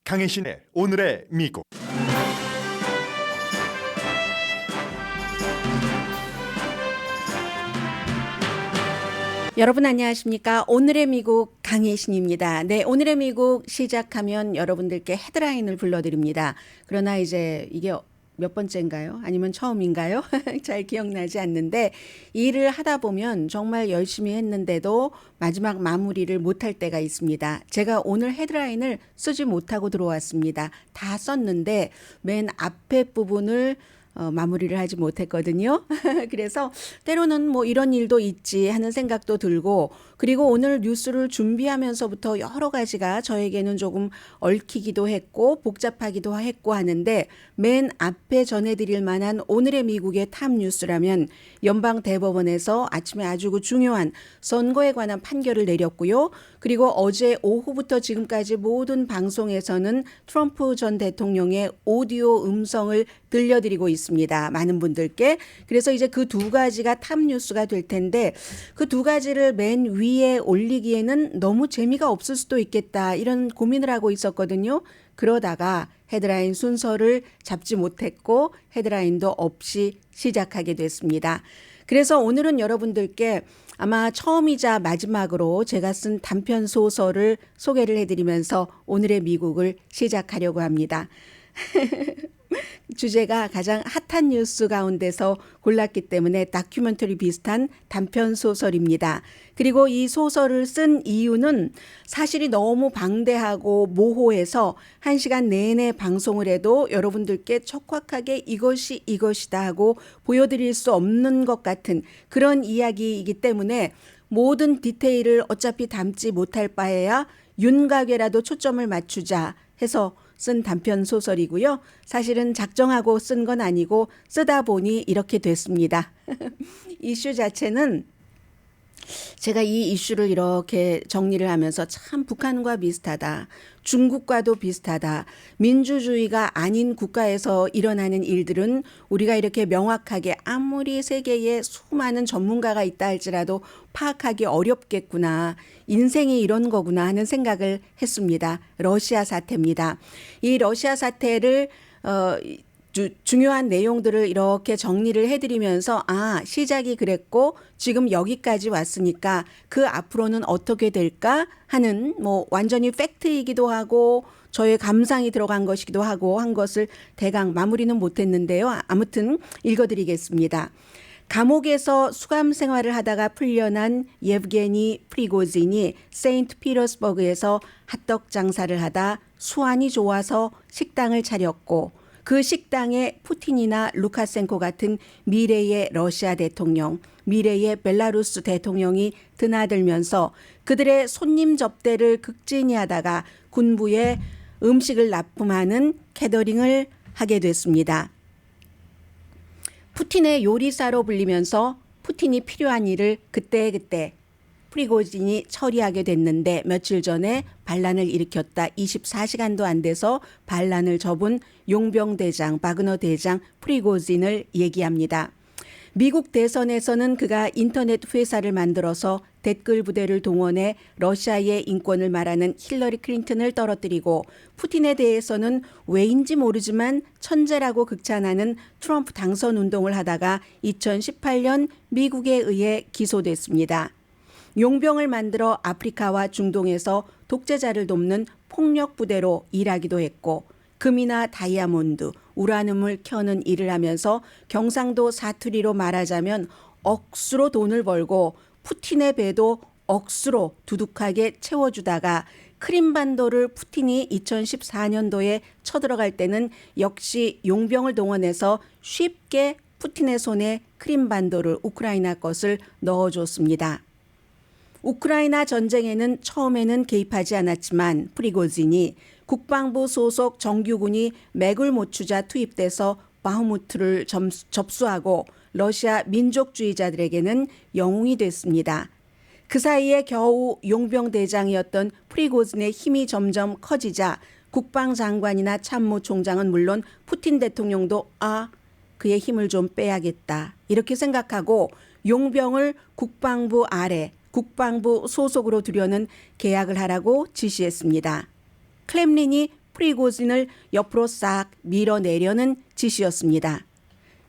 강혜신의 오늘의 미국. 여러분 안녕하십니까? 오늘의 미국 강혜신입니다. 네, 오늘의 미국 시작하면 여러분들께 헤드라인을 불러드립니다. 그러나 이제 이게 몇 번째인가요? 아니면 처음인가요? 잘 기억나지 않는데 일을 하다 보면 정말 열심히 했는데도 마지막 마무리를 못할 때가 있습니다. 제가 오늘 헤드라인을 쓰지 못하고 들어왔습니다. 다 썼는데 맨 앞에 부분을 마무리를 하지 못했거든요. 그래서 때로는 뭐 이런 일도 있지 하는 생각도 들고, 그리고 오늘 뉴스를 준비하면서부터 여러 가지가 저에게는 조금 얽히기도 했고 복잡하기도 했고 하는데, 맨 앞에 전해드릴 만한 오늘의 미국의 탑 뉴스라면 연방 대법원에서 아침에 아주 중요한 선거에 관한 판결을 내렸고요. 그리고 어제 오후부터 지금까지 모든 방송에서는 트럼프 전 대통령의 오디오 음성을 들려드리고 있습니다. 많은 분들께. 그래서 이제 그 두 가지가 탑 뉴스가 될 텐데, 그 두 가지를 맨 위에 올리기에는 너무 재미가 없을 수도 있겠다, 이런 고민을 하고 있었거든요. 그러다가 헤드라인 순서를 잡지 못했고 헤드라인도 없이 시작하게 됐습니다. 그래서 오늘은 여러분들께 아마 처음이자 마지막으로 제가 쓴 단편 소설을 소개를 해드리면서 오늘의 미국을 시작하려고 합니다. 주제가 가장 핫한 뉴스 가운데서 골랐기 때문에 다큐멘터리 비슷한 단편 소설입니다. 그리고 이 소설을 쓴 이유는 사실이 너무 방대하고 모호해서 1시간 내내 방송을 해도 여러분들께 촉박하게 이것이 이것이다 하고 보여드릴 수 없는 것 같은 그런 이야기이기 때문에 모든 디테일을 어차피 담지 못할 바에야 윤곽에라도 초점을 맞추자 해서 쓴 단편 소설이고요. 사실은 작정하고 쓴 건 아니고 쓰다 보니 이렇게 됐습니다. 이슈 자체는 제가 이 이슈를 이렇게 정리를 하면서 참 북한과 비슷하다, 중국과도 비슷하다, 민주주의가 아닌 국가에서 일어나는 일들은 우리가 이렇게 명확하게 아무리 세계에 수많은 전문가가 있다 할지라도 파악하기 어렵겠구나, 인생이 이런 거구나 하는 생각을 했습니다. 러시아 사태입니다. 이 러시아 사태를 중요한 내용들을 이렇게 정리를 해드리면서 시작이 그랬고 지금 여기까지 왔으니까 그 앞으로는 어떻게 될까 하는, 뭐 완전히 팩트이기도 하고 저의 감상이 들어간 것이기도 하고 한 것을 대강 마무리는 못했는데요. 아무튼 읽어드리겠습니다. 감옥에서 수감 생활을 하다가 풀려난 예브게니 프리고진이 세인트피터스버그에서 핫떡 장사를 하다 수완이 좋아서 식당을 차렸고, 그 식당에 푸틴이나 루카센코 같은 미래의 러시아 대통령, 미래의 벨라루스 대통령이 드나들면서 그들의 손님 접대를 극진히 하다가 군부에 음식을 납품하는 캐더링을 하게 됐습니다. 푸틴의 요리사로 불리면서 푸틴이 필요한 일을 그때그때 프리고진이 처리하게 됐는데, 며칠 전에 반란을 일으켰다. 24시간도 안 돼서 반란을 접은 용병대장 바그너 대장 프리고진을 얘기합니다. 미국 대선에서는 그가 인터넷 회사를 만들어서 댓글 부대를 동원해 러시아의 인권을 말하는 힐러리 클린턴을 떨어뜨리고, 푸틴에 대해서는 왜인지 모르지만 천재라고 극찬하는 트럼프 당선 운동을 하다가 2018년 미국에 의해 기소됐습니다. 용병을 만들어 아프리카와 중동에서 독재자를 돕는 폭력 부대로 일하기도 했고, 금이나 다이아몬드, 우라늄을 켜는 일을 하면서 경상도 사투리로 말하자면 억수로 돈을 벌고 푸틴의 배도 억수로 두둑하게 채워주다가 크림반도를 푸틴이 2014년도에 쳐들어갈 때는 역시 용병을 동원해서 쉽게 푸틴의 손에 크림반도를, 우크라이나 것을 넣어줬습니다. 우크라이나 전쟁에는 처음에는 개입하지 않았지만 프리고진이 국방부 소속 정규군이 맥을 못 추자 투입돼서 바흐무트를 접수하고 러시아 민족주의자들에게는 영웅이 됐습니다. 그 사이에 겨우 용병대장이었던 프리고진의 힘이 점점 커지자 국방장관이나 참모총장은 물론 푸틴 대통령도 그의 힘을 좀 빼야겠다, 이렇게 생각하고 용병을 국방부 아래 국방부 소속으로 두려는 계약을 하라고 지시했습니다. 클렘린이 프리고진을 옆으로 싹 밀어내려는 지시였습니다.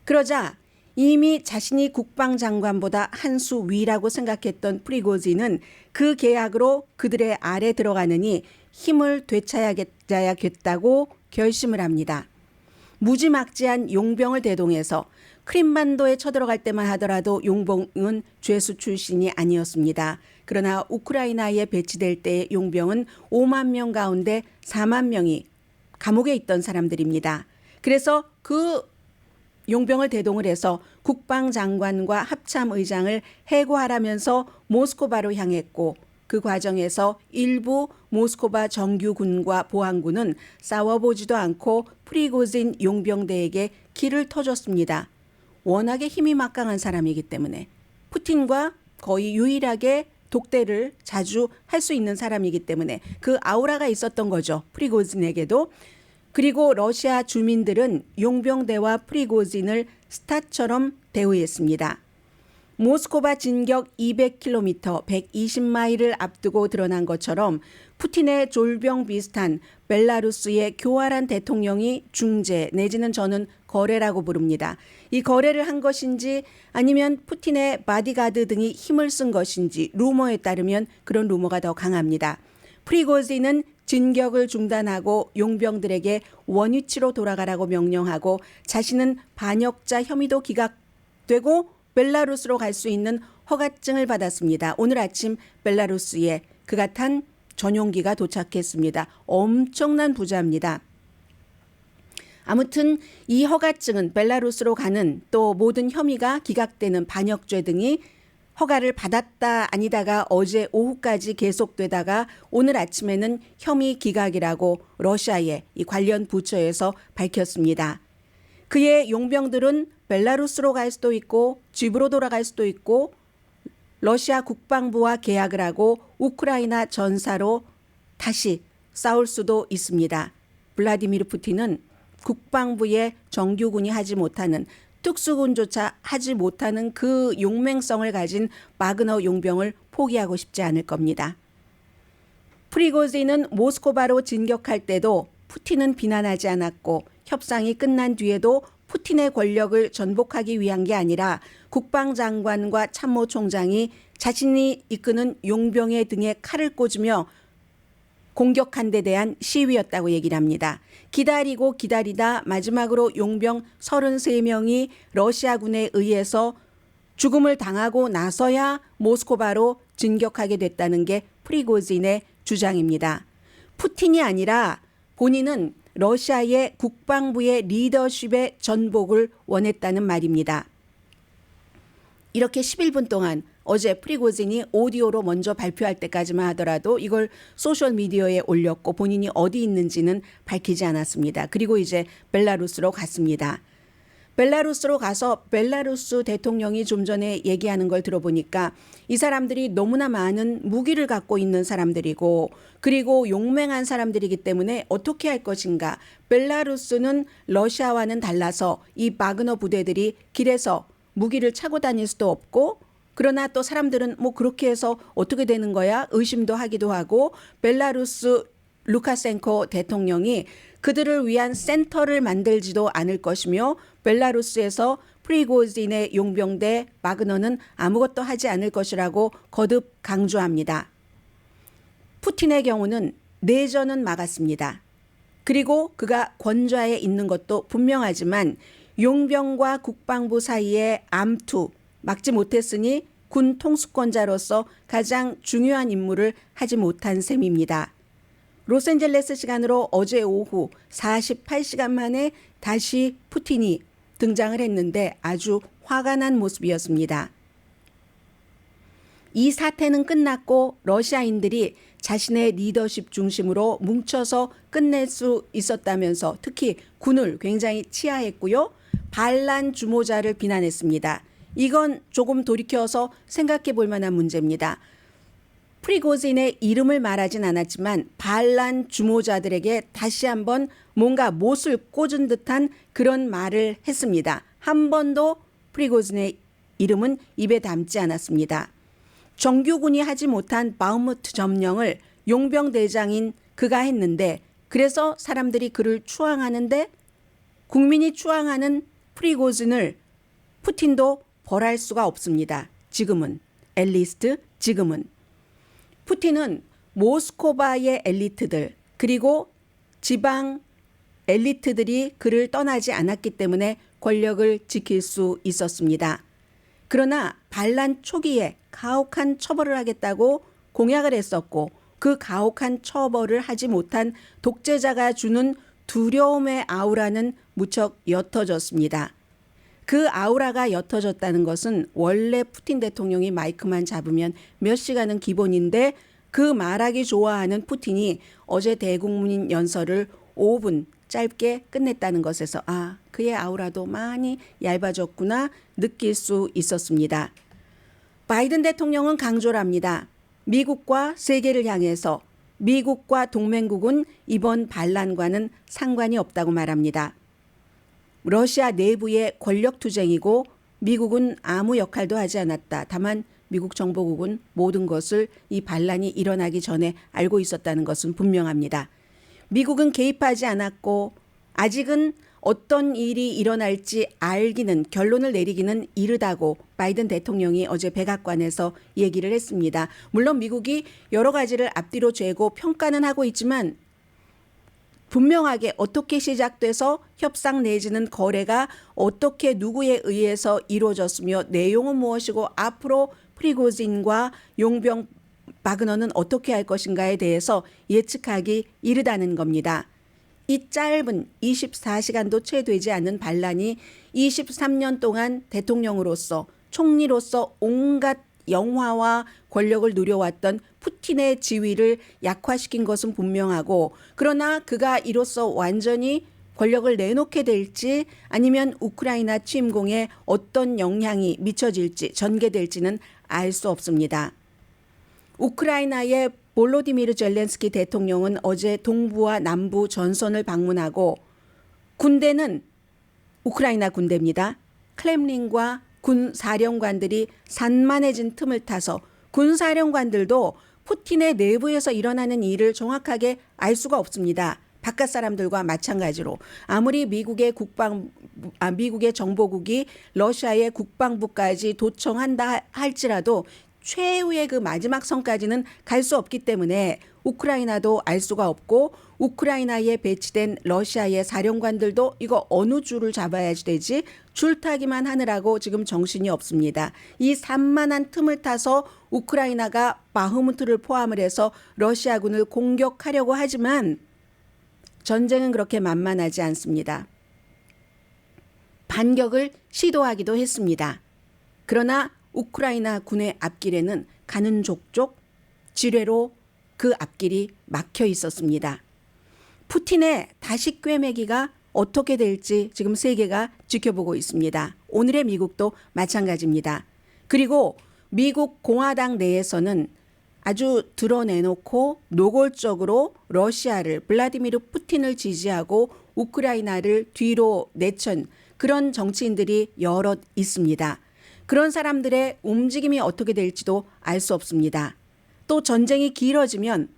그러자 이미 자신이 국방장관보다 한 수 위라고 생각했던 프리고진은 그 계약으로 그들의 아래 들어가느니 힘을 되찾아야겠다고 결심을 합니다. 무지막지한 용병을 대동해서 크림반도에 쳐들어갈 때만 하더라도 용병은 죄수 출신이 아니었습니다. 그러나 우크라이나에 배치될 때의 용병은 5만 명 가운데 4만 명이 감옥에 있던 사람들입니다. 그래서 그 용병을 대동을 해서 국방장관과 합참의장을 해고하라면서 모스크바로 향했고 그 과정에서 일부 모스크바 정규군과 보안군은 싸워보지도 않고 프리고진 용병대에게 길을 터줬습니다. 워낙에 힘이 막강한 사람이기 때문에 푸틴과 거의 유일하게 독대를 자주 할 수 있는 사람이기 때문에 그 아우라가 있었던 거죠. 프리고진에게도. 그리고 러시아 주민들은 용병대와 프리고진을 스타처럼 대우했습니다. 모스크바 진격 200km, 120마일을 앞두고 드러난 것처럼 푸틴의 졸병 비슷한 벨라루스의 교활한 대통령이 중재 내지는 저는 거래라고 부릅니다. 이 거래를 한 것인지 아니면 푸틴의 바디가드 등이 힘을 쓴 것인지 루머에 따르면 그런 루머가 더 강합니다. 프리고진은 진격을 중단하고 용병들에게 원위치로 돌아가라고 명령하고 자신은 반역자 혐의도 기각되고 벨라루스로 갈 수 있는 허가증을 받았습니다. 오늘 아침 벨라루스에 그가 탄 전용기가 도착했습니다. 엄청난 부자입니다. 아무튼 이 허가증은 벨라루스로 가는 또 모든 혐의가 기각되는 반역죄 등이 허가를 받았다 아니다가 어제 오후까지 계속되다가 오늘 아침에는 혐의 기각이라고 러시아의 이 관련 부처에서 밝혔습니다. 그의 용병들은 벨라루스로 갈 수도 있고 집으로 돌아갈 수도 있고 러시아 국방부와 계약을 하고 우크라이나 전사로 다시 싸울 수도 있습니다. 블라디미르 푸틴은 국방부의 정규군이 하지 못하는 특수군조차 하지 못하는 그 용맹성을 가진 바그너 용병을 포기하고 싶지 않을 겁니다. 프리고진은 모스크바로 진격할 때도 푸틴은 비난하지 않았고 협상이 끝난 뒤에도 푸틴의 권력을 전복하기 위한 게 아니라 국방장관과 참모총장이 자신이 이끄는 용병의 등에 칼을 꽂으며 공격한 데 대한 시위였다고 얘기를 합니다. 기다리고 기다리다 마지막으로 용병 33명이 러시아군에 의해서 죽음을 당하고 나서야 모스크바로 진격하게 됐다는 게 프리고진의 주장입니다. 푸틴이 아니라 본인은 러시아의 국방부의 리더십의 전복을 원했다는 말입니다. 이렇게 11분 동안 어제 프리고진이 오디오로 먼저 발표할 때까지만 하더라도 이걸 소셜미디어에 올렸고 본인이 어디 있는지는 밝히지 않았습니다. 그리고 이제 벨라루스로 갔습니다. 벨라루스로 가서 벨라루스 대통령이 좀 전에 얘기하는 걸 들어보니까 이 사람들이 너무나 많은 무기를 갖고 있는 사람들이고 그리고 용맹한 사람들이기 때문에 어떻게 할 것인가. 벨라루스는 러시아와는 달라서 이 바그너 부대들이 길에서 무기를 차고 다닐 수도 없고 그러나 또 사람들은 뭐 그렇게 해서 어떻게 되는 거야 의심도 하기도 하고 벨라루스 루카센코 대통령이 그들을 위한 센터를 만들지도 않을 것이며 벨라루스에서 프리고진의 용병대 바그너는 아무것도 하지 않을 것이라고 거듭 강조합니다. 푸틴의 경우는 내전은 막았습니다. 그리고 그가 권좌에 있는 것도 분명하지만 용병과 국방부 사이의 암투 막지 못했으니 군 통수권자로서 가장 중요한 임무를 하지 못한 셈입니다. 로스앤젤레스 시간으로 어제 오후 48시간 만에 다시 푸틴이 등장을 했는데 아주 화가 난 모습이었습니다. 이 사태는 끝났고 러시아인들이 자신의 리더십 중심으로 뭉쳐서 끝낼 수 있었다면서 특히 군을 굉장히 치하했고요. 반란 주모자를 비난했습니다. 이건 조금 돌이켜서 생각해 볼 만한 문제입니다. 프리고진의 이름을 말하진 않았지만 반란 주모자들에게 다시 한번 뭔가 못을 꽂은 듯한 그런 말을 했습니다. 한 번도 프리고진의 이름은 입에 담지 않았습니다. 정규군이 하지 못한 바흐무트 점령을 용병대장인 그가 했는데 그래서 사람들이 그를 추앙하는데 국민이 추앙하는 프리고진을 푸틴도 벌할 수가 없습니다. 지금은 앨리스트 지금은 푸틴은 모스코바의 엘리트들 그리고 지방 엘리트들이 그를 떠나지 않았기 때문에 권력을 지킬 수 있었습니다. 그러나 반란 초기에 가혹한 처벌을 하겠다고 공약을 했었고 그 가혹한 처벌을 하지 못한 독재자가 주는 두려움의 아우라는 무척 옅어졌습니다. 그 아우라가 옅어졌다는 것은 원래 푸틴 대통령이 마이크만 잡으면 몇 시간은 기본인데 그 말하기 좋아하는 푸틴이 어제 대국민 연설을 5분 짧게 끝냈다는 것에서 그의 아우라도 많이 얇아졌구나 느낄 수 있었습니다. 바이든 대통령은 강조를 합니다. 미국과 세계를 향해서 미국과 동맹국은 이번 반란과는 상관이 없다고 말합니다. 러시아 내부의 권력투쟁이고 미국은 아무 역할도 하지 않았다. 다만 미국 정보국은 모든 것을 이 반란이 일어나기 전에 알고 있었다는 것은 분명합니다. 미국은 개입하지 않았고 아직은 어떤 일이 일어날지 알기는 결론을 내리기는 이르다고 바이든 대통령이 어제 백악관에서 얘기를 했습니다. 물론 미국이 여러 가지를 앞뒤로 재고 평가는 하고 있지만 분명하게 어떻게 시작돼서 협상 내지는 거래가 어떻게 누구에 의해서 이루어졌으며 내용은 무엇이고 앞으로 프리고진과 용병 바그너는 어떻게 할 것인가에 대해서 예측하기 이르다는 겁니다. 이 짧은 24시간도 채 되지 않은 반란이 23년 동안 대통령으로서 총리로서 온갖 영화와 권력을 누려왔던 푸틴의 지위를 약화시킨 것은 분명하고 그러나 그가 이로써 완전히 권력을 내놓게 될지 아니면 우크라이나 침공에 어떤 영향이 미쳐질지 전개될지는 알 수 없습니다. 우크라이나의 볼로디미르 젤렌스키 대통령은 어제 동부와 남부 전선을 방문하고 군대는 우크라이나 군대입니다. 클렘린과 군 사령관들이 산만해진 틈을 타서 군 사령관들도 푸틴의 내부에서 일어나는 일을 정확하게 알 수가 없습니다. 바깥 사람들과 마찬가지로 아무리 미국의 정보국이 러시아의 국방부까지 도청한다 할지라도 최후의 그 마지막 선까지는 갈 수 없기 때문에 우크라이나도 알 수가 없고 우크라이나에 배치된 러시아의 사령관들도 이거 어느 줄을 잡아야 되지 줄타기만 하느라고 지금 정신이 없습니다. 이 산만한 틈을 타서 우크라이나가 바흐무트를 포함을 해서 러시아군을 공격하려고 하지만 전쟁은 그렇게 만만하지 않습니다. 반격을 시도하기도 했습니다. 그러나 우크라이나 군의 앞길에는 가는 족족 지뢰로 그 앞길이 막혀 있었습니다. 푸틴의 다시 꿰매기가 어떻게 될지 지금 세계가 지켜보고 있습니다. 오늘의 미국도 마찬가지입니다. 그리고 미국 공화당 내에서는 아주 드러내놓고 노골적으로 러시아를 블라디미르 푸틴을 지지하고 우크라이나를 뒤로 내천 그런 정치인들이 여럿 있습니다. 그런 사람들의 움직임이 어떻게 될지도 알 수 없습니다. 또 전쟁이 길어지면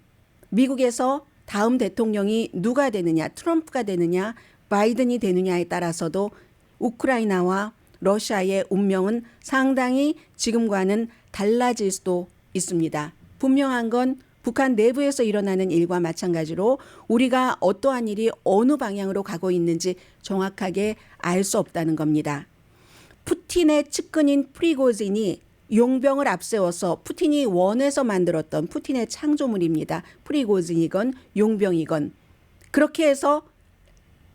미국에서 다음 대통령이 누가 되느냐, 트럼프가 되느냐, 바이든이 되느냐에 따라서도 우크라이나와 러시아의 운명은 상당히 지금과는 달라질 수도 있습니다. 분명한 건 북한 내부에서 일어나는 일과 마찬가지로 우리가 어떠한 일이 어느 방향으로 가고 있는지 정확하게 알 수 없다는 겁니다. 푸틴의 측근인 프리고진이 용병을 앞세워서 푸틴이 원해서 만들었던 푸틴의 창조물입니다. 프리고진이건 용병이건. 그렇게 해서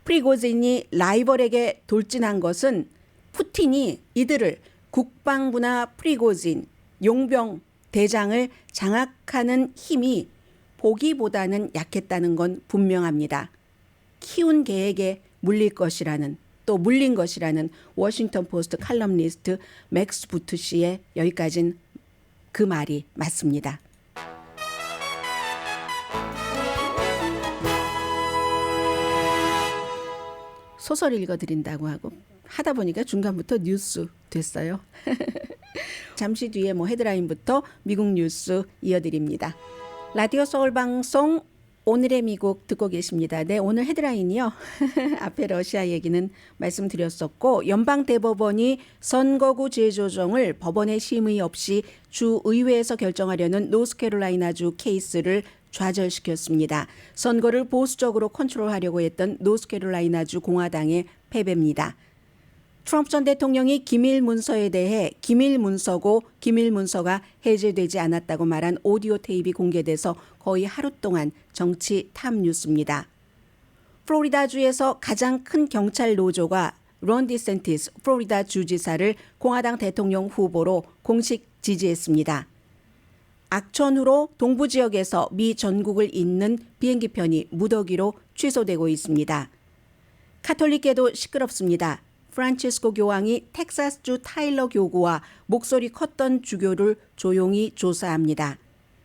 프리고진이 라이벌에게 돌진한 것은 푸틴이 이들을 국방부나 프리고진, 용병 대장을 장악하는 힘이 보기보다는 약했다는 건 분명합니다. 키운 개에게 물릴 것이라는 또 물린 것이라는 워싱턴 포스트 칼럼니스트 맥스 부트 씨의 여기까진 그 말이 맞습니다. 소설 읽어드린다고 하고 하다 보니까 중간부터 뉴스 됐어요. 잠시 뒤에 헤드라인부터 미국 뉴스 이어드립니다. 라디오 서울 방송 오늘의 미국 듣고 계십니다. 네, 오늘 헤드라인이요. 앞에 러시아 얘기는 말씀드렸었고 연방대법원이 선거구 재조정을 법원의 심의 없이 주의회에서 결정하려는 노스캐롤라이나주 케이스를 좌절시켰습니다. 선거를 보수적으로 컨트롤하려고 했던 노스캐롤라이나주 공화당의 패배입니다. 트럼프 전 대통령이 기밀 문서에 대해 기밀 문서고 기밀 문서가 해제되지 않았다고 말한 오디오 테이프가 공개돼서 거의 하루 동안 정치 탑 뉴스입니다. 플로리다주에서 가장 큰 경찰 노조가 론 디센티스 플로리다 주지사를 공화당 대통령 후보로 공식 지지했습니다. 악천후로 동부 지역에서 미 전국을 잇는 비행기편이 무더기로 취소되고 있습니다. 카톨릭계도 시끄럽습니다. 프란치스코 교황이 텍사스주 타일러 교구와 목소리 컸던 주교를 조용히 조사합니다.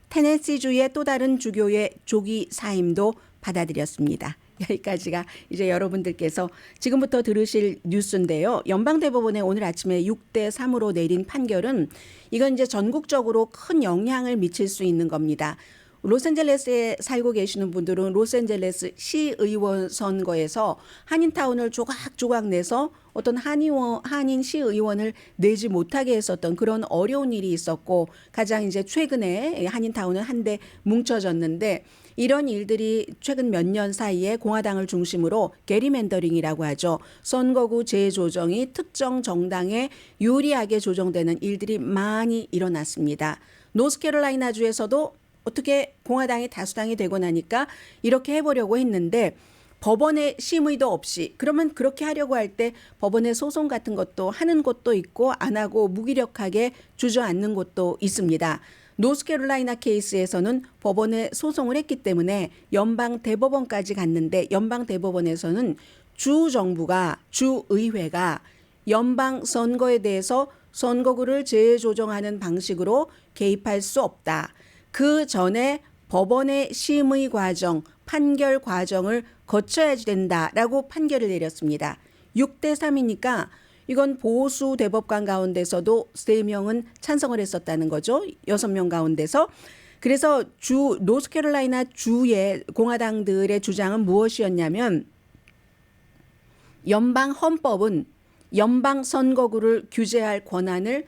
테네시주의 또 다른 주교의 조기 사임도 받아들였습니다. 여기까지가 이제 여러분들께서 지금부터 들으실 뉴스인데요. 연방대법원에 오늘 아침에 6대3으로 내린 판결은 이건 이제 전국적으로 큰 영향을 미칠 수 있는 겁니다. 로스앤젤레스에 살고 계시는 분들은 로스앤젤레스 시의원 선거에서 한인타운을 조각조각 내서 어떤 한인 시의원을 내지 못하게 했었던 그런 어려운 일이 있었고 가장 이제 최근에 한인타운은 한데 뭉쳐졌는데 이런 일들이 최근 몇 년 사이에 공화당을 중심으로 게리맨더링이라고 하죠. 선거구 재조정이 특정 정당에 유리하게 조정되는 일들이 많이 일어났습니다. 노스캐롤라이나주에서도 어떻게 공화당이 다수당이 되고 나니까 이렇게 해보려고 했는데 법원의 심의도 없이 그러면 그렇게 하려고 할 때 법원의 소송 같은 것도 하는 곳도 있고 안 하고 무기력하게 주저앉는 곳도 있습니다. 노스캐롤라이나 케이스에서는 법원에 소송을 했기 때문에 연방대법원까지 갔는데 연방대법원에서는 주정부가 주의회가 연방선거에 대해서 선거구를 재조정하는 방식으로 개입할 수 없다. 그 전에 법원의 심의 과정, 판결 과정을 거쳐야 된다라고 판결을 내렸습니다. 6대3이니까 이건 보수 대법관 가운데서도 3명은 찬성을 했었다는 거죠. 6명 가운데서. 그래서 노스캐롤라이나 주의 공화당들의 주장은 무엇이었냐면 연방 헌법은 연방 선거구를 규제할 권한을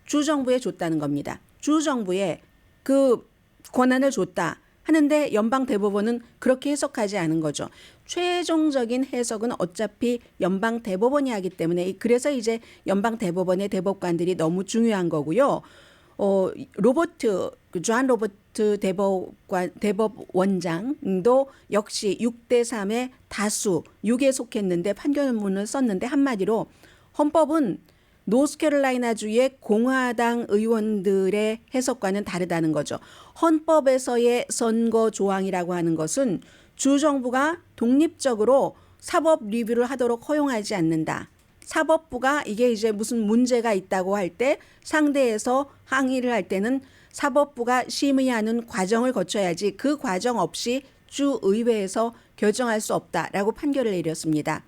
주정부에 줬다는 겁니다. 주정부에 그 권한을 줬다 하는데 연방대법원은 그렇게 해석하지 않은 거죠. 최종적인 해석은 어차피 연방대법원이 하기 때문에 그래서 이제 연방대법원의 대법관들이 너무 중요한 거고요. 존 로버트 대법원장도 역시 6대3의 다수 6에 속했는데 판결문을 썼는데 한마디로 헌법은 노스캐롤라이나주의 공화당 의원들의 해석과는 다르다는 거죠. 헌법에서의 선거 조항이라고 하는 것은 주정부가 독립적으로 사법 리뷰를 하도록 허용하지 않는다. 사법부가 이게 이제 무슨 문제가 있다고 할 때 상대에서 항의를 할 때는 사법부가 심의하는 과정을 거쳐야지 그 과정 없이 주의회에서 결정할 수 없다라고 판결을 내렸습니다.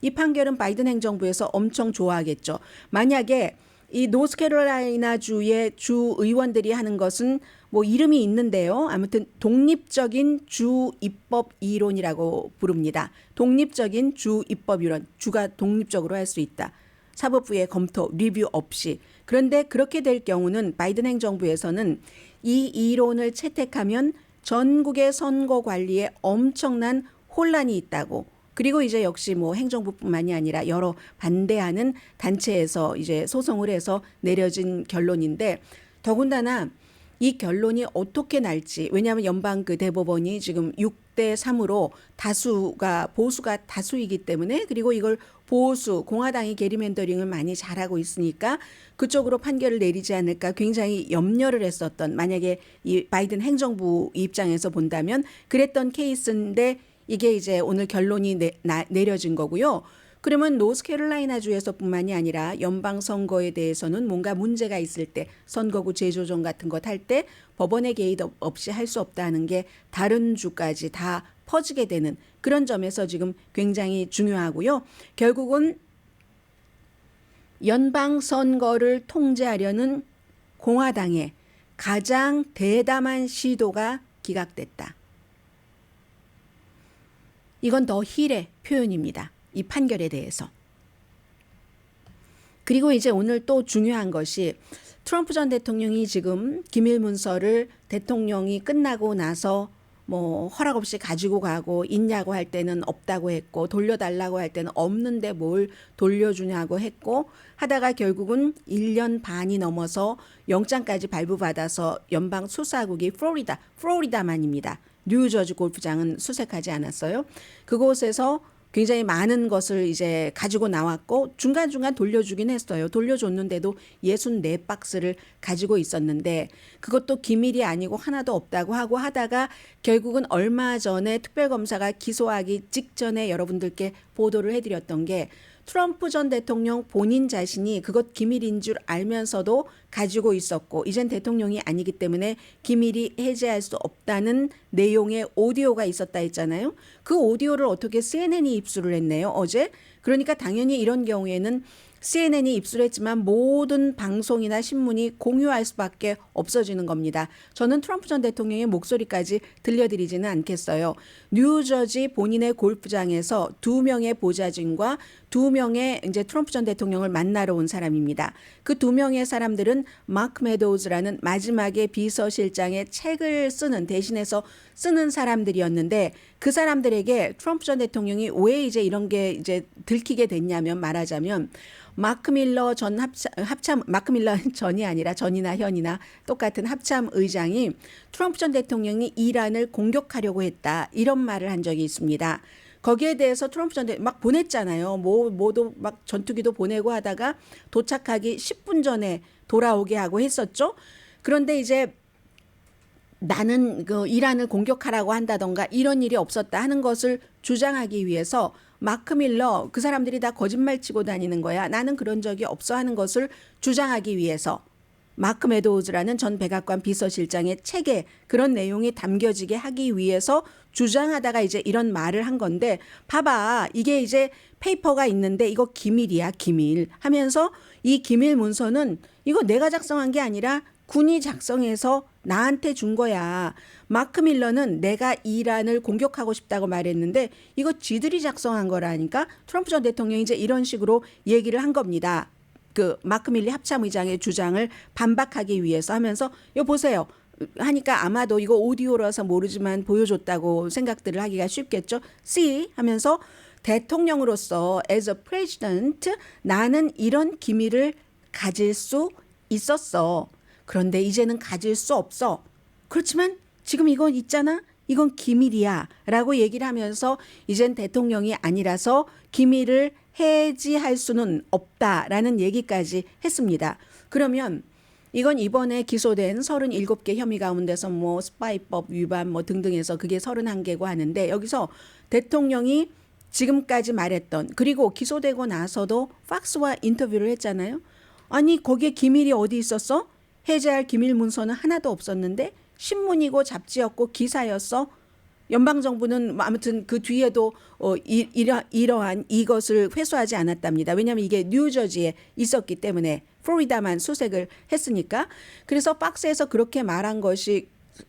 이 판결은 바이든 행정부에서 엄청 좋아하겠죠. 만약에 이 노스캐롤라이나주의 주 의원들이 하는 것은 뭐 이름이 있는데요. 아무튼 독립적인 주 입법 이론이라고 부릅니다. 독립적인 주 입법 이론. 주가 독립적으로 할 수 있다. 사법부의 검토, 리뷰 없이. 그런데 그렇게 될 경우는 바이든 행정부에서는 이 이론을 채택하면 전국의 선거 관리에 엄청난 혼란이 있다고. 그리고 이제 역시 뭐 행정부뿐만이 아니라 여러 반대하는 단체에서 이제 소송을 해서 내려진 결론인데 더군다나 이 결론이 어떻게 날지 왜냐하면 연방 그 대법원이 지금 6대3으로 보수가 다수이기 때문에 그리고 이걸 보수 공화당이 게리맨더링을 많이 잘하고 있으니까 그쪽으로 판결을 내리지 않을까 굉장히 염려를 했었던 만약에 이 바이든 행정부 입장에서 본다면 그랬던 케이스인데 이게 이제 오늘 결론이 내려진 거고요. 그러면 노스캐롤라이나주에서뿐만이 아니라 연방 선거에 대해서는 뭔가 문제가 있을 때 선거구 재조정 같은 것 할 때 법원의 개입 없이 할 수 없다는 게 다른 주까지 다 퍼지게 되는 그런 점에서 지금 굉장히 중요하고요. 결국은 연방 선거를 통제하려는 공화당의 가장 대담한 시도가 기각됐다. 이건 더 힐의 표현입니다. 이 판결에 대해서. 그리고 이제 오늘 또 중요한 것이 트럼프 전 대통령이 지금 기밀 문서를 대통령이 끝나고 나서 뭐 허락 없이 가지고 가고 있냐고 할 때는 없다고 했고 돌려달라고 할 때는 없는데 뭘 돌려주냐고 했고 하다가 결국은 1년 반이 넘어서 영장까지 발부받아서 연방 수사국이 플로리다만입니다. 뉴저지 골프장은 수색하지 않았어요. 그곳에서 굉장히 많은 것을 이제 가지고 나왔고 중간중간 돌려주긴 했어요. 돌려줬는데도 64박스를 가지고 있었는데 그것도 기밀이 아니고 하나도 없다고 하고 하다가 결국은 얼마 전에 특별검사가 기소하기 직전에 여러분들께 보도를 해드렸던 게 트럼프 전 대통령 본인 자신이 그것 기밀인 줄 알면서도 가지고 있었고 이젠 대통령이 아니기 때문에 기밀이 해제할 수 없다는 내용의 오디오가 있었다 했잖아요. 그 오디오를 어떻게 CNN이 입수를 했네요. 어제. 그러니까 당연히 이런 경우에는 CNN이 입수했지만 모든 방송이나 신문이 공유할 수밖에 없어지는 겁니다. 저는 트럼프 전 대통령의 목소리까지 들려드리지는 않겠어요. 뉴저지 본인의 골프장에서 2명의 보좌진과 2명의 이제 트럼프 전 대통령을 만나러 온 사람입니다. 그 2명의 사람들은 마크 메도우즈라는 마지막에 비서실장의 책을 쓰는 대신해서 쓰는 사람들이었는데 그 사람들에게 트럼프 전 대통령이 왜 이제 이런 게 이제 들키게 됐냐면 말하자면 마크 밀러 전 합참 마크 밀러 전이 아니라 전이나 현이나 똑같은 합참 의장이 트럼프 전 대통령이 이란을 공격하려고 했다 이런 말을 한 적이 있습니다. 거기에 대해서 트럼프 전 대통령 막 보냈잖아요. 뭐도 막 전투기도 보내고 하다가 도착하기 10분 전에 돌아오게 하고 했었죠. 그런데 이제 나는 그 이란을 공격하라고 한다던가 이런 일이 없었다 하는 것을 주장하기 위해서 마크 밀러 그 사람들이 다 거짓말 치고 다니는 거야. 나는 그런 적이 없어 하는 것을 주장하기 위해서 마크 메도우즈라는 전 백악관 비서실장의 책에 그런 내용이 담겨지게 하기 위해서 주장하다가 이제 이런 말을 한 건데 봐봐 이게 이제 페이퍼가 있는데 이거 기밀이야 기밀 하면서 이 기밀 문서는 이거 내가 작성한 게 아니라 군이 작성해서 나한테 준 거야. 마크 밀러는 내가 이란을 공격하고 싶다고 말했는데 이거 지들이 작성한 거라니까 트럼프 전 대통령이 이제 이런 식으로 얘기를 한 겁니다. 그 마크 밀리 합참의장의 주장을 반박하기 위해서 하면서 이거 보세요. 하니까 아마도 이거 오디오라서 모르지만 보여줬다고 생각들을 하기가 쉽겠죠. See 하면서 대통령으로서 as a president 나는 이런 기밀을 가질 수 있었어. 그런데 이제는 가질 수 없어. 그렇지만 지금 이건 있잖아. 이건 기밀이야 라고 얘기를 하면서 이젠 대통령이 아니라서 기밀을 해지할 수는 없다라는 얘기까지 했습니다. 그러면 이건 이번에 기소된 37개 혐의 가운데서 뭐 스파이법 위반 뭐 등등해서 그게 31개고 하는데 여기서 대통령이 지금까지 말했던 그리고 기소되고 나서도 팍스와 인터뷰를 했잖아요. 아니 거기에 기밀이 어디 있었어? 해제할 기밀 문서는 하나도 없었는데 신문이고 잡지였고 기사였어. 연방정부는 아무튼 그 뒤에도 이러한 이것을 회수하지 않았답니다. 왜냐하면 이게 뉴저지에 있었기 때문에 플로리다만 수색을 했으니까. 그래서 박스에서 그렇게 말한 것이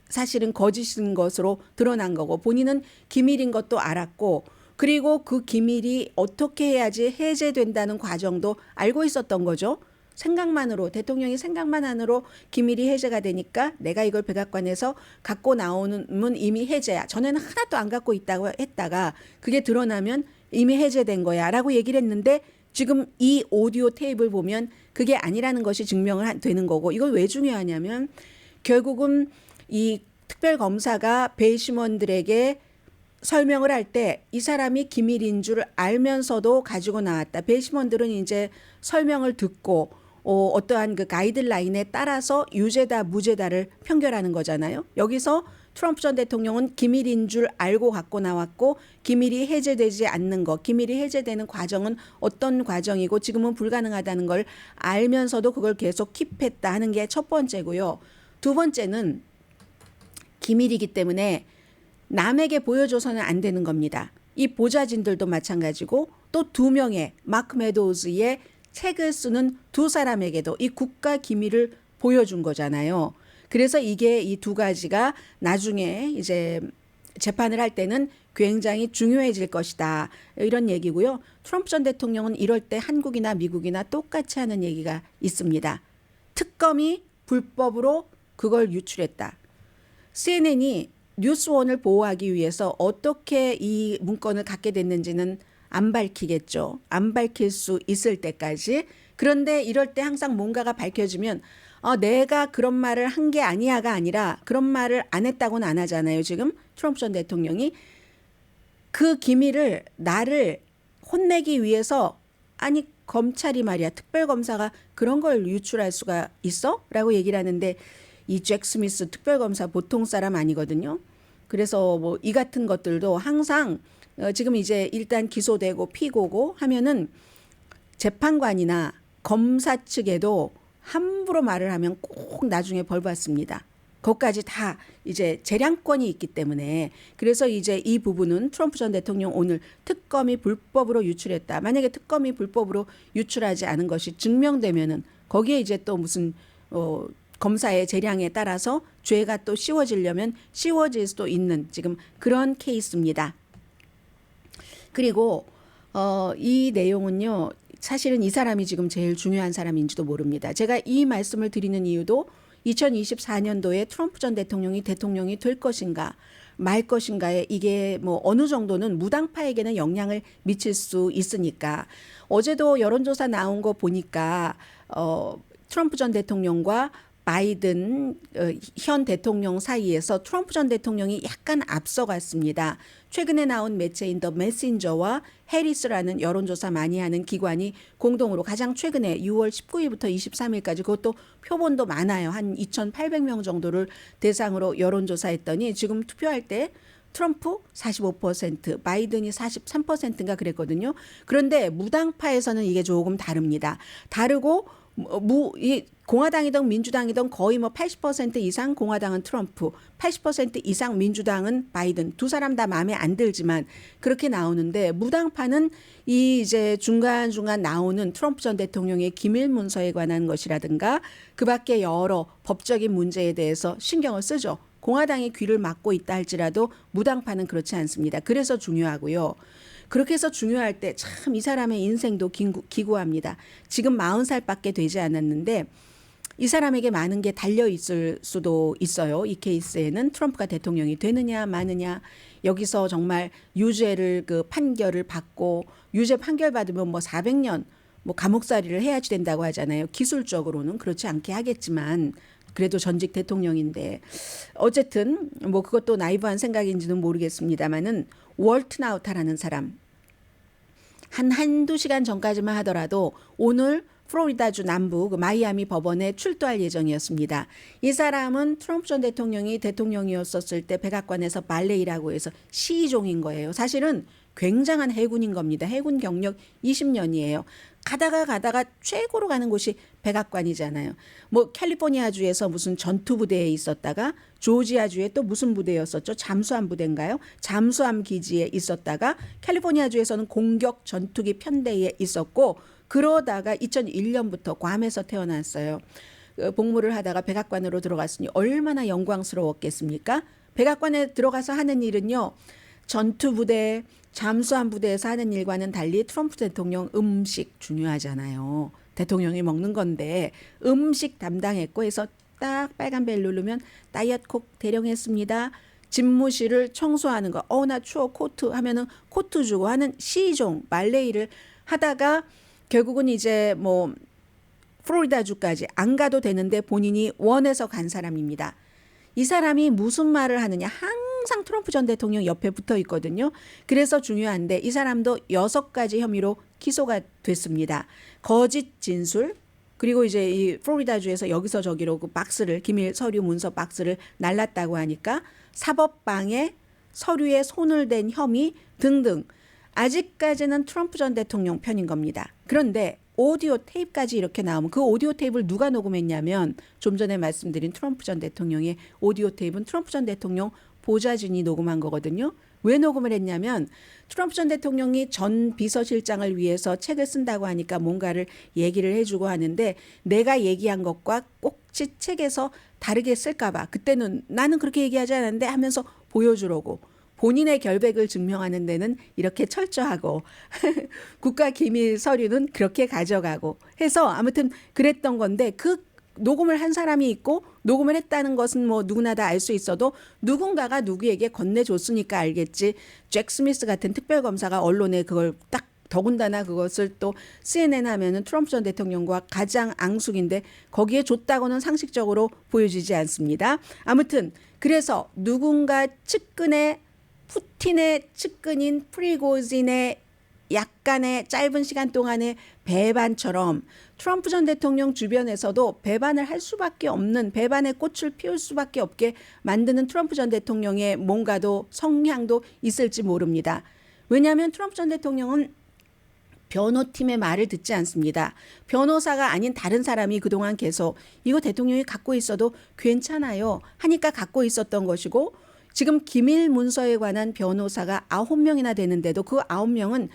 사실은 거짓인 것으로 드러난 거고 본인은 기밀인 것도 알았고 그리고 그 기밀이 어떻게 해야지 해제된다는 과정도 알고 있었던 거죠. 생각만으로 대통령이 생각만 하느로 기밀이 해제가 되니까 내가 이걸 백악관에서 갖고 나오는 이미 해제야. 전에는 하나도 안 갖고 있다고 했다가 그게 드러나면 이미 해제된 거야 라고 얘기를 했는데 지금 이 오디오 테이프를 보면 그게 아니라는 것이 증명을 되는 거고 이걸 왜 중요하냐면 결국은 이 특별검사가 배심원들에게 설명을 할 때 이 사람이 기밀인 줄 알면서도 가지고 나왔다. 배심원들은 이제 설명을 듣고 어떠한 그 가이드라인에 따라서 유죄다 무죄다를 평결하는 거잖아요. 여기서 트럼프 전 대통령은 기밀인 줄 알고 갖고 나왔고 기밀이 해제되지 않는 것, 기밀이 해제되는 과정은 어떤 과정이고 지금은 불가능하다는 걸 알면서도 그걸 계속 킵했다 하는 게 첫 번째고요. 두 번째는 기밀이기 때문에 남에게 보여줘서는 안 되는 겁니다. 이 보좌진들도 마찬가지고 또 2명의 마크 메도우즈의 책을 쓰는 2사람에게도 이 국가 기밀을 보여준 거잖아요. 그래서 이게 이 2가지가 나중에 이제 재판을 할 때는 굉장히 중요해질 것이다. 이런 얘기고요. 트럼프 전 대통령은 이럴 때 한국이나 미국이나 똑같이 하는 얘기가 있습니다. 특검이 불법으로 그걸 유출했다. CNN이 뉴스원을 보호하기 위해서 어떻게 이 문건을 갖게 됐는지는 안 밝히겠죠. 안 밝힐 수 있을 때까지. 그런데 이럴 때 항상 뭔가가 밝혀지면 내가 그런 말을 한 게 아니야가 아니라 그런 말을 안 했다고는 안 하잖아요. 지금 트럼프 전 대통령이 그 기밀을 나를 혼내기 위해서 아니 검찰이 말이야 특별검사가 그런 걸 유출할 수가 있어? 라고 얘기를 하는데 이 잭 스미스 특별검사 보통 사람 아니거든요. 그래서 뭐 이 같은 것들도 항상 지금 이제 일단 기소되고 피고고 하면은 재판관이나 검사 측에도 함부로 말을 하면 꼭 나중에 벌 받습니다. 그것까지 다 이제 재량권이 있기 때문에 그래서 이제 이 부분은 트럼프 전 대통령 오늘 특검이 불법으로 유출했다. 만약에 특검이 불법으로 유출하지 않은 것이 증명되면은 거기에 이제 또 무슨 검사의 재량에 따라서 죄가 또 씌워지려면 씌워질 수도 있는 지금 그런 케이스입니다. 그리고 이 내용은요. 사실은 이 사람이 지금 제일 중요한 사람인지도 모릅니다. 제가 이 말씀을 드리는 이유도 2024년도에 트럼프 전 대통령이 될 것인가 말 것인가에 이게 뭐 어느 정도는 무당파에게는 영향을 미칠 수 있으니까 어제도 여론조사 나온 거 보니까 트럼프 전 대통령과 바이든 현 대통령 사이에서 트럼프 전 대통령이 약간 앞서갔습니다. 최근에 나온 매체인 더 메신저와 해리스라는 여론조사 많이 하는 기관이 공동으로 가장 최근에 6월 19일부터 23일까지 그것도 표본도 많아요. 한 2,800명 정도를 대상으로 여론조사했더니 지금 투표할 때 트럼프 45%, 바이든이 43%인가 그랬거든요. 그런데 무당파에서는 이게 조금 다릅니다. 다르고 이 공화당이든 민주당이든 거의 뭐 80% 이상 공화당은 트럼프, 80% 이상 민주당은 바이든 두 사람 다 마음에 안 들지만 그렇게 나오는데 무당파는 이 이제 중간중간 나오는 트럼프 전 대통령의 기밀 문서에 관한 것이라든가 그밖에 여러 법적인 문제에 대해서 신경을 쓰죠. 공화당이 귀를 막고 있다 할지라도 무당파는 그렇지 않습니다. 그래서 중요하고요. 그렇게 해서 중요할 때 참 이 사람의 인생도 기구합니다. 지금 40살밖에 되지 않았는데 이 사람에게 많은 게 달려 있을 수도 있어요. 이 케이스에는 트럼프가 대통령이 되느냐 마느냐 여기서 정말 유죄를 그 판결을 받고 유죄 판결 받으면 뭐 400년 뭐 감옥살이를 해야지 된다고 하잖아요. 기술적으로는 그렇지 않게 하겠지만 그래도 전직 대통령인데 어쨌든 뭐 그것도 나이브한 생각인지는 모르겠습니다만은 월트 나우타라는 사람 한두 시간 전까지만 하더라도 오늘 플로리다주 남부 그 마이애미 법원에 출두할 예정이었습니다. 이 사람은 트럼프 전 대통령이 대통령이었었을 때 백악관에서 발레이라고 해서 시종인 거예요. 사실은 굉장한 해군인 겁니다. 해군 경력 20년이에요. 가다가 최고로 가는 곳이 백악관이잖아요. 뭐 캘리포니아주에서 무슨 전투부대에 있었다가 조지아주에 또 무슨 부대였었죠? 잠수함 부대인가요? 잠수함 기지에 있었다가 캘리포니아주에서는 공격 전투기 편대에 있었고 그러다가 2001년부터 괌에서 태어났어요. 복무를 하다가 백악관으로 들어갔으니 얼마나 영광스러웠겠습니까? 백악관에 들어가서 하는 일은요. 전투부대, 잠수함 부대에서 하는 일과는 달리 트럼프 대통령 음식 중요하잖아요. 대통령이 먹는 건데 음식 담당했고 해서 딱 빨간 벨 누르면 다이어트 콕 대령했습니다. 집무실을 청소하는 거. 나 추워 코트 하면은 코트 주고 하는 시종 말레이를 하다가 결국은 이제 뭐 플로리다주까지 안 가도 되는데 본인이 원해서 간 사람입니다. 이 사람이 무슨 말을 하느냐 항상 트럼프 전 대통령 옆에 붙어 있거든요. 그래서 중요한데 이 사람도 6가지 혐의로 기소가 됐습니다. 거짓 진술 그리고 이제 이 플로리다주에서 여기서 저기로 그 박스를 기밀 서류 문서 박스를 날랐다고 하니까 사법방해 서류에 손을 댄 혐의 등등 아직까지는 트럼프 전 대통령 편인 겁니다. 그런데 오디오 테이프까지 이렇게 나오면 그 오디오 테이프를 누가 녹음했냐면 좀 전에 말씀드린 트럼프 전 대통령의 오디오 테이프는 트럼프 전 대통령 보좌진이 녹음한 거거든요. 왜 녹음을 했냐면 트럼프 전 대통령이 전 비서실장을 위해서 책을 쓴다고 하니까 뭔가를 얘기를 해주고 하는데 내가 얘기한 것과 꼭지 책에서 다르게 쓸까 봐 그때는 나는 그렇게 얘기하지 않았는데 하면서 보여주려고 본인의 결백을 증명하는 데는 이렇게 철저하고 국가 기밀 서류는 그렇게 가져가고 해서 아무튼 그랬던 건데 그 녹음을 한 사람이 있고 녹음을 했다는 것은 뭐 누구나 다 알 수 있어도 누군가가 누구에게 건네줬으니까 알겠지. 잭 스미스 같은 특별검사가 언론에 그걸 딱 더군다나 그것을 또 CNN 하면은 트럼프 전 대통령과 가장 앙숙인데 거기에 줬다고는 상식적으로 보여지지 않습니다. 아무튼 그래서 누군가 측근의 푸틴의 측근인 프리고진의 약간의 짧은 시간 동안의 배반처럼 트럼프 전 대통령 주변에서도 배반을 할 수밖에 없는 배반의 꽃을 피울 수밖에 없게 만드는 트럼프 전 대통령의 뭔가도 성향도 있을지 모릅니다. 왜냐하면 트럼프 전 대통령은 변호팀의 말을 듣지 않습니다. 변호사가 아닌 다른 사람이 그동안 계속 이거 대통령이 갖고 있어도 괜찮아요 하니까 갖고 있었던 것이고 지금 기밀 문서에 관한 변호사가 9명이나 되는데도 그 9명은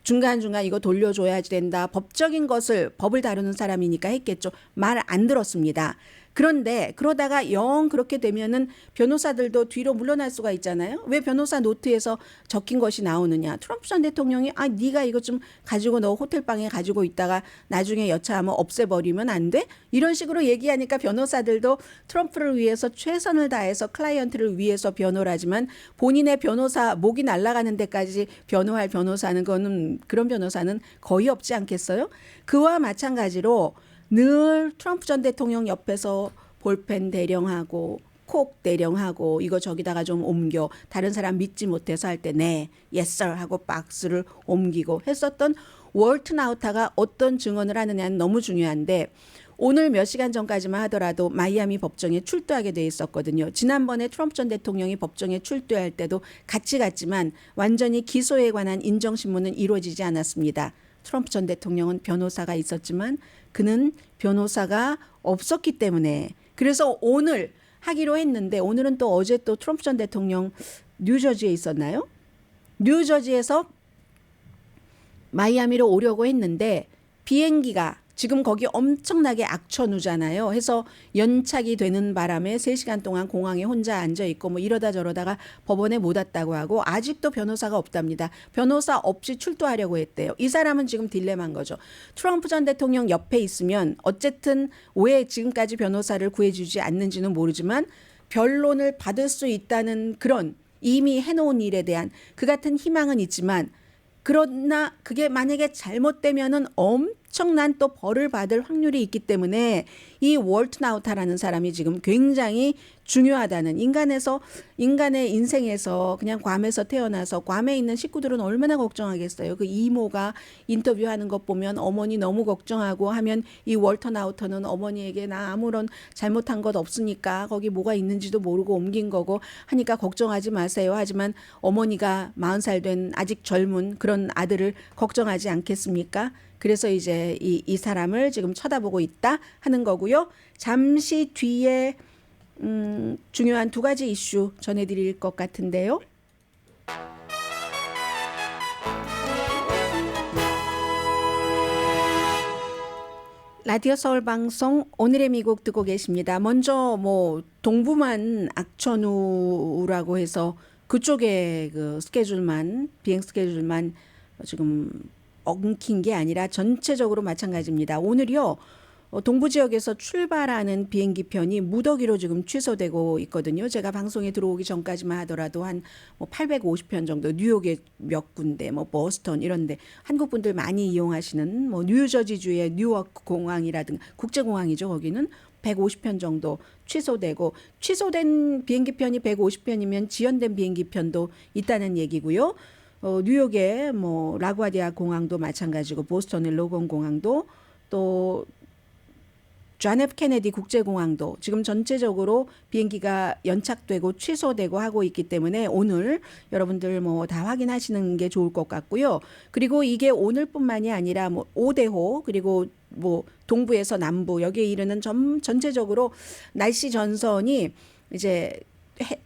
중간중간 이거 돌려줘야 된다. 법적인 것을 법을 다루는 사람이니까 했겠죠. 말 안 들었습니다. 그런데 그러다가 영 그렇게 되면은 변호사들도 뒤로 물러날 수가 있잖아요. 왜 변호사 노트에서 적힌 것이 나오느냐. 트럼프 전 대통령이 네가 이거 좀 가지고 너 호텔방에 가지고 있다가 나중에 여차하면 없애버리면 안 돼? 이런 식으로 얘기하니까 변호사들도 트럼프를 위해서 최선을 다해서 클라이언트를 위해서 변호를 하지만 본인의 변호사 목이 날아가는 데까지 변호할 변호사는 그런 변호사는 거의 없지 않겠어요? 그와 마찬가지로 늘 트럼프 전 대통령 옆에서 볼펜 대령하고 콕 대령하고 이거 저기다가 좀 옮겨 다른 사람 믿지 못해서 할 때 네, yes sir 하고 박스를 옮기고 했었던 월트 나우타가 어떤 증언을 하느냐는 너무 중요한데 오늘 몇 시간 전까지만 하더라도 마이애미 법정에 출두하게 돼 있었거든요. 지난번에 트럼프 전 대통령이 법정에 출두할 때도 같이 갔지만 완전히 기소에 관한 인정신문은 이루어지지 않았습니다. 트럼프 전 대통령은 변호사가 있었지만 그는 변호사가 없었기 때문에 그래서 오늘 하기로 했는데 오늘은 또 어제 또 트럼프 전 대통령 뉴저지에 있었나요? 뉴저지에서 마이애미로 오려고 했는데 비행기가 지금 거기 엄청나게 악천후잖아요. 해서 연착이 되는 바람에 3시간 동안 공항에 혼자 앉아있고 뭐 이러다 저러다가 법원에 못 왔다고 하고 아직도 변호사가 없답니다. 변호사 없이 출두하려고 했대요. 이 사람은 지금 딜레마인 거죠. 트럼프 전 대통령 옆에 있으면 어쨌든 왜 지금까지 변호사를 구해주지 않는지는 모르지만 변론을 받을 수 있다는 그런 이미 해놓은 일에 대한 그 같은 희망은 있지만 그러나 그게 만약에 잘못되면은 엄청난 또 벌을 받을 확률이 있기 때문에 이 월트 나우타라는 사람이 지금 굉장히 중요하다는 인간의 인생에서 그냥 괌에서 태어나서 괌에 있는 식구들은 얼마나 걱정하겠어요. 그 이모가 인터뷰하는 것 보면 어머니 너무 걱정하고 하면 이 월터 나우터는 어머니에게 나 아무런 잘못한 것 없으니까 거기 뭐가 있는지도 모르고 옮긴 거고 하니까 걱정하지 마세요. 하지만 어머니가 40살 된 아직 젊은 그런 아들을 걱정하지 않겠습니까? 그래서 이제 이 사람을 지금 쳐다보고 있다 하는 거고요. 잠시 뒤에 중요한 2가지 이슈 전해드릴 것 같은데요. 라디오 서울 방송 오늘의 미국 듣고 계십니다. 먼저 뭐 동부만 악천후라고 해서 그쪽에 그 비행 스케줄만 지금 엉킨 게 아니라 전체적으로 마찬가지입니다. 오늘이요. 동부 지역에서 출발하는 비행기 편이 무더기로 지금 취소되고 있거든요. 제가 방송에 들어오기 전까지만 하더라도 한 850편 정도 뉴욕에 몇 군데 뭐 버스턴 이런데 한국 분들 많이 이용하시는 뭐 뉴저지주의 뉴워크 공항이라든가 국제공항이죠. 거기는 150편 정도 취소되고 취소된 비행기 편이 150편이면 지연된 비행기 편도 있다는 얘기고요. 뉴욕의 뭐 라구아디아 공항도 마찬가지고 보스턴의 로건 공항도 또 존 F 케네디 국제공항도 지금 전체적으로 비행기가 연착되고 취소되고 하고 있기 때문에 오늘 여러분들 뭐 다 확인하시는 게 좋을 것 같고요. 그리고 이게 오늘뿐만이 아니라 뭐 오대호 그리고 뭐 동부에서 남부 여기에 이르는 전체적으로 날씨 전선이 이제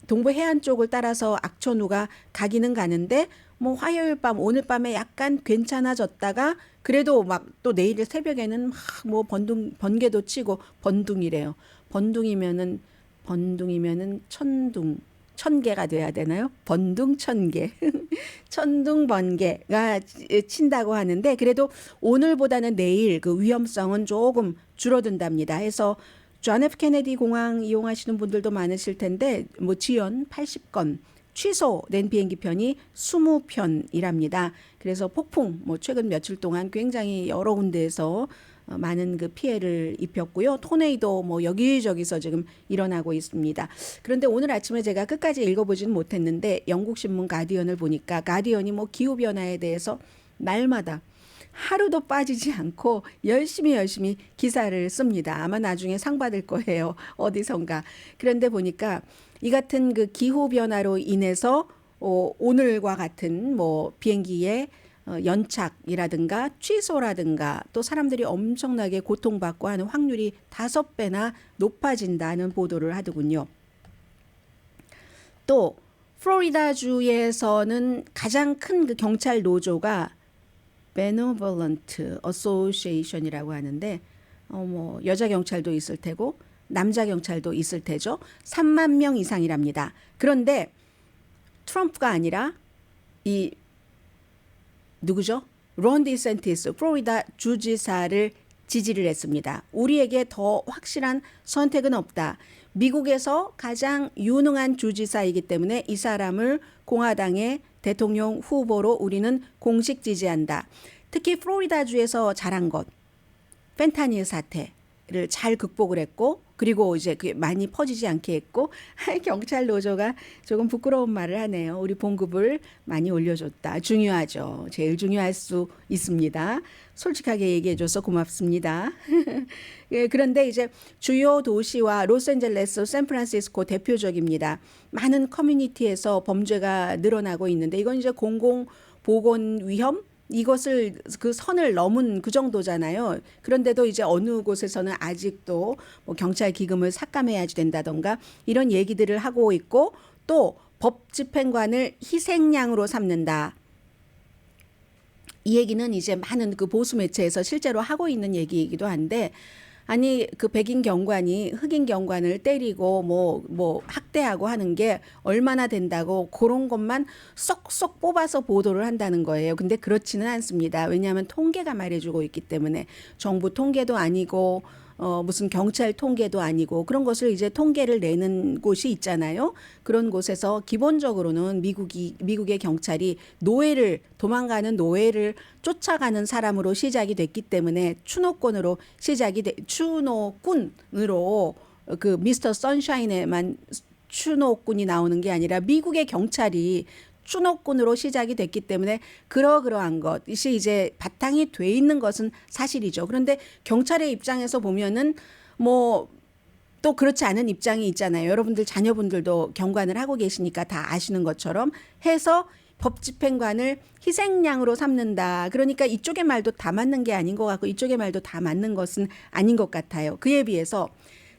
동부 해안 쪽을 따라서 악천후가 가기는 가는데 뭐 화요일 밤 오늘 밤에 약간 괜찮아졌다가 그래도 막 또 내일 새벽에는 막 뭐 번개도 치고 번둥이래요. 번둥이면은 천둥 천개가 돼야 되나요? 번둥천개. 천둥번개가 친다고 하는데 그래도 오늘보다는 내일 그 위험성은 조금 줄어든답니다. 해서 존 F 케네디 공항 이용하시는 분들도 많으실 텐데 뭐 지연 80건 취소된 비행기 편이 20편이랍니다. 그래서 폭풍 뭐 최근 며칠 동안 굉장히 여러 군데에서 많은 그 피해를 입혔고요. 토네이도 뭐 여기저기서 지금 일어나고 있습니다. 그런데 오늘 아침에 제가 끝까지 읽어보지는 못했는데 영국 신문 가디언을 보니까 가디언이 뭐 기후 변화에 대해서 날마다 하루도 빠지지 않고 열심히 기사를 씁니다. 아마 나중에 상 받을 거예요. 어디선가. 그런데 보니까 이 같은 그 기후 변화로 인해서 오늘과 같은 뭐 비행기의 연착이라든가 취소라든가 또 사람들이 엄청나게 고통받고 하는 확률이 5배나 높아진다는 보도를 하더군요. 또 플로리다주에서는 가장 큰 그 경찰 노조가 Benevolent Association이라고 하는데 뭐 여자 경찰도 있을 테고 남자 경찰도 있을 테죠. 3만 명 이상이랍니다. 그런데 트럼프가 아니라 이 누구죠? 론 디센티스 플로리다 주지사를 지지를 했습니다. 우리에게 더 확실한 선택은 없다. 미국에서 가장 유능한 주지사이기 때문에 이 사람을 공화당의 대통령 후보로 우리는 공식 지지한다. 특히 플로리다주에서 잘한 것, 펜타닐 사태를 잘 극복을 했고 그리고 이제 그게 많이 퍼지지 않게 했고 경찰 노조가 조금 부끄러운 말을 하네요. 우리 봉급을 많이 올려줬다. 중요하죠. 제일 중요할 수 있습니다. 솔직하게 얘기해줘서 고맙습니다. 예, 그런데 이제 주요 도시와 로스앤젤레스, 샌프란시스코 대표적입니다. 많은 커뮤니티에서 범죄가 늘어나고 있는데 이건 이제 공공보건 위험 이것을 그 선을 넘은 그 정도잖아요. 그런데도 이제 어느 곳에서는 아직도 뭐 경찰 기금을 삭감해야지 된다던가 이런 얘기들을 하고 있고 또 법 집행관을 희생양으로 삼는다. 이 얘기는 이제 많은 그 보수 매체에서 실제로 하고 있는 얘기이기도 한데 아니 그 백인 경관이 흑인 경관을 때리고 뭐 학대하고 하는 게 얼마나 된다고 그런 것만 쏙쏙 뽑아서 보도를 한다는 거예요. 근데 그렇지는 않습니다. 왜냐하면 통계가 말해주고 있기 때문에 정부 통계도 아니고 무슨 경찰 통계도 아니고 그런 것을 이제 통계를 내는 곳이 있잖아요. 그런 곳에서 기본적으로는 미국의 경찰이 도망가는 노예를 쫓아가는 사람으로 시작이 됐기 때문에 추노꾼으로 그 미스터 선샤인에만 추노꾼이 나오는 게 아니라 미국의 경찰이 추노꾼으로 시작이 됐기 때문에 그러한 것이 이제 바탕이 돼 있는 것은 사실이죠. 그런데 경찰의 입장에서 보면은 뭐 또 그렇지 않은 입장이 있잖아요. 여러분들 자녀분들도 경관을 하고 계시니까 다 아시는 것처럼 해서 법 집행관을 희생양으로 삼는다. 그러니까 이쪽의 말도 다 맞는 게 아닌 것 같고 이쪽의 말도 다 맞는 것은 아닌 것 같아요. 그에 비해서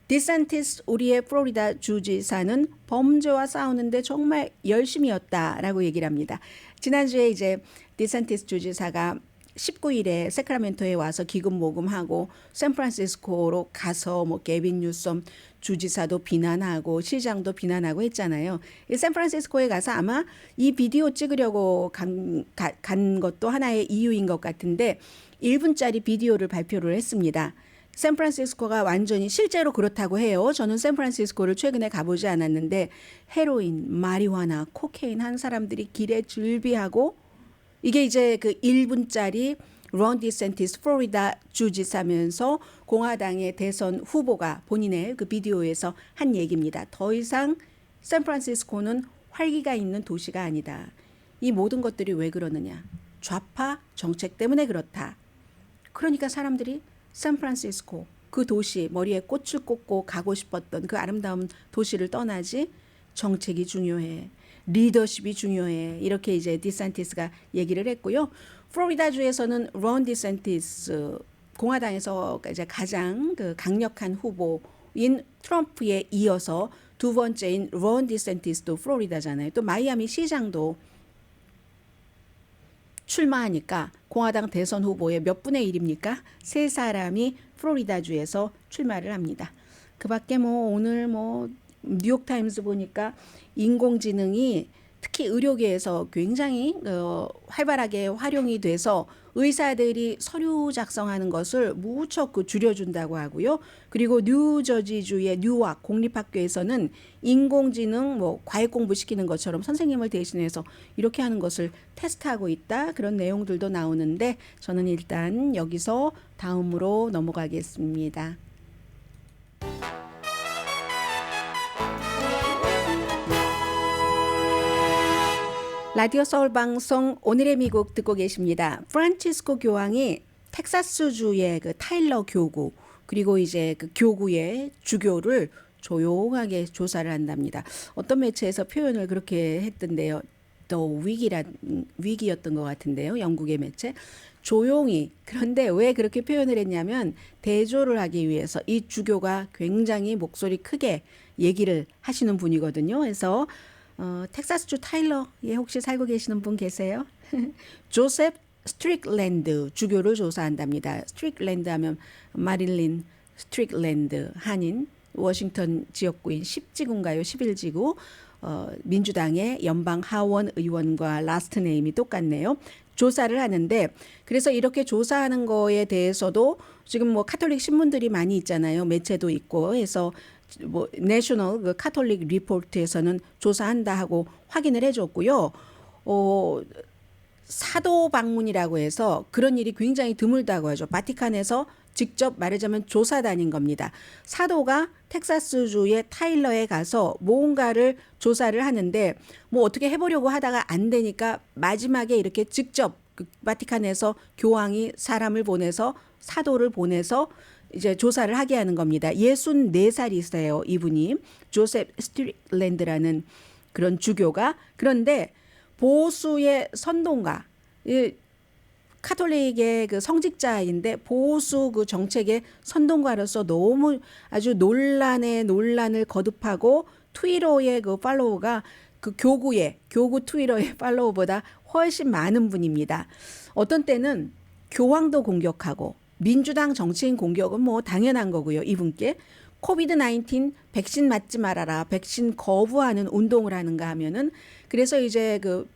디센티스 우리의 플로리다 주지사는 범죄와 싸우는데 정말 열심이었다라고 얘기를 합니다. 지난주에 이제 디센티스 주지사가 19일에 세크라멘토에 와서 기금 모금하고 샌프란시스코로 가서 뭐 게빈 뉴섬 주지사도 비난하고 시장도 비난하고 했잖아요. 이 샌프란시스코에 가서 아마 이 비디오 찍으려고 간 것도 하나의 이유인 것 같은데 1분짜리 비디오를 발표를 했습니다. 샌프란시스코가 완전히 실제로 그렇다고 해요. 저는 샌프란시스코를 최근에 가보지 않았는데 헤로인, 마리화나, 코케인 한 사람들이 길에 줄비하고 이게 이제 그 1분짜리 론 디센티스 플로리다 주지사면서 공화당의 대선 후보가 본인의 그 비디오에서 한 얘기입니다. 더 이상 샌프란시스코는 활기가 있는 도시가 아니다. 이 모든 것들이 왜 그러느냐. 좌파 정책 때문에 그렇다. 그러니까 사람들이 샌프란시스코 그 도시 머리에 꽃을 꽂고 가고 싶었던 그 아름다운 도시를 떠나지 정책이 중요해. 리더십이 중요해. 이렇게 이제 디센티스가 얘기를 했고요. 플로리다주에서는 론 디센티스 공화당에서 이제 가장 그 강력한 후보인 트럼프에 이어서 두 번째인 론 디센티스도 플로리다잖아요. 또 마이애미 시장도 출마하니까 공화당 대선 후보의 몇 분의 1입니까? 3사람이 플로리다주에서 출마를 합니다. 그 밖에 뭐 오늘 뭐 뉴욕타임스 보니까 인공지능이 특히 의료계에서 굉장히 활발하게 활용이 돼서 의사들이 서류 작성하는 것을 무척 줄여준다고 하고요. 그리고 뉴저지주의 뉴악 공립학교에서는 인공지능 과외 공부시키는 것처럼 선생님을 대신해서 이렇게 하는 것을 테스트하고 있다. 그런 내용들도 나오는데 저는 일단 여기서 다음으로 넘어가겠습니다. 라디오 서울 방송 오늘의 미국 듣고 계십니다. 프란치스코 교황이 텍사스주의 그 타일러 교구 그리고 이제 그 교구의 주교를 조용하게 조사를 한답니다. 어떤 매체에서 표현을 그렇게 했던데요. 더 위기였던 것 같은데요. 영국의 매체. 조용히. 그런데 왜 그렇게 표현을 했냐면 대조를 하기 위해서 이 주교가 굉장히 목소리 크게 얘기를 하시는 분이거든요. 그래서 텍사스주 타일러에 혹시 살고 계시는 분 계세요? 조셉 스트릭랜드 주교를 조사한답니다. 스트릭랜드 하면 마릴린 스트릭랜드 한인 워싱턴 지역구인 10지구인가요? 11지구 민주당의 연방 하원 의원과 라스트 네임이 똑같네요. 조사를 하는데 그래서 이렇게 조사하는 거에 대해서도 지금 카톨릭 신문들이 많이 있잖아요. 매체도 있고 해서 내셔널 그 카톨릭 리포트에서는 조사한다 하고 확인을 해줬고요. 사도 방문이라고 해서 그런 일이 굉장히 드물다고 하죠. 바티칸에서 직접 말하자면 조사단인 겁니다. 사도가 텍사스주의 타일러에 가서 뭔가를 조사를 하는데 어떻게 해보려고 하다가 안 되니까 마지막에 이렇게 직접 바티칸에서 교황이 사람을 보내서 사도를 보내서 이제 조사를 하게 하는 겁니다. 64살이세요. 이분이 조셉 스트릭랜드라는 그런 주교가. 그런데 보수의 선동가, 카톨릭의 그 성직자인데 보수 그 정책의 선동가로서 너무 아주 논란을 거듭하고 트위터의 그 팔로워가 그 교구 트위터의 팔로워보다 훨씬 많은 분입니다. 어떤 때는 교황도 공격하고 민주당 정치인 공격은 당연한 거고요. 이분께 코비드-19 백신 맞지 말아라. 백신 거부하는 운동을 하는가 하면은 그래서 이제 그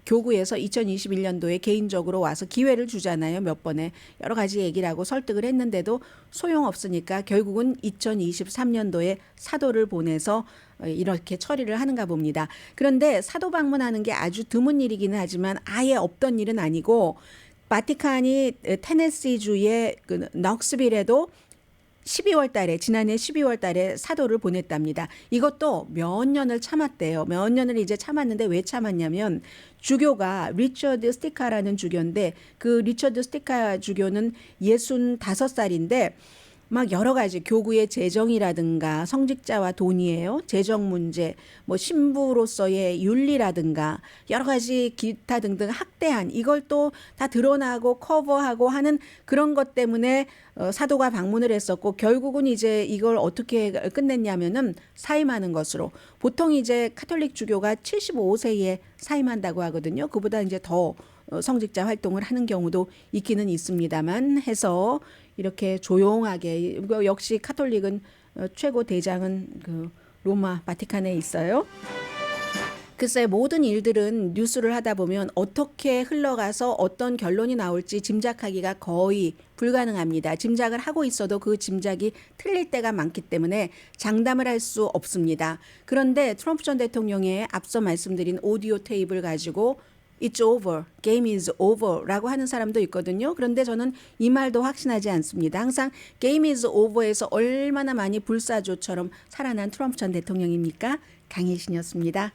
교구에서 2021년도에 개인적으로 와서 기회를 주잖아요. 몇 번에 여러 가지 얘기를 하고 설득을 했는데도 소용없으니까 결국은 2023년도에 사도를 보내서 이렇게 처리를 하는가 봅니다. 그런데 사도 방문하는 게 아주 드문 일이기는 하지만 아예 없던 일은 아니고 바티칸이 테네시주의 그 넉스빌에도 12월 달에 지난해 12월 달에 사도를 보냈답니다. 이것도 몇 년을 참았대요. 몇 년을 이제 참았는데 왜 참았냐면 주교가 리처드 스티카라는 주교인데 그 리처드 스티카 주교는 65살인데 막 여러 가지 교구의 재정이라든가 성직자와 돈이에요. 재정 문제, 신부로서의 윤리라든가 여러 가지 기타 등등 학대한 이걸 또 다 드러나고 커버하고 하는 그런 것 때문에 사도가 방문을 했었고 결국은 이제 이걸 어떻게 끝냈냐면은 사임하는 것으로 보통 이제 카톨릭 주교가 75세에 사임한다고 하거든요. 그보다 이제 더 성직자 활동을 하는 경우도 있기는 있습니다만 해서 이렇게 조용하게 역시 카톨릭은 최고 대장은 그 로마 바티칸에 있어요. 글쎄 모든 일들은 뉴스를 하다 보면 어떻게 흘러가서 어떤 결론이 나올지 짐작하기가 거의 불가능합니다. 짐작을 하고 있어도 그 짐작이 틀릴 때가 많기 때문에 장담을 할 수 없습니다. 그런데 트럼프 전 대통령의 앞서 말씀드린 오디오 테이프를 가지고 It's over, game is over 라고 하는 사람도 있거든요. 그런데 저는 이 말도 확신하지 않습니다. 항상 game is over에서 얼마나 많이 불사조처럼 살아난 트럼프 전 대통령입니까? 강혜신이었습니다.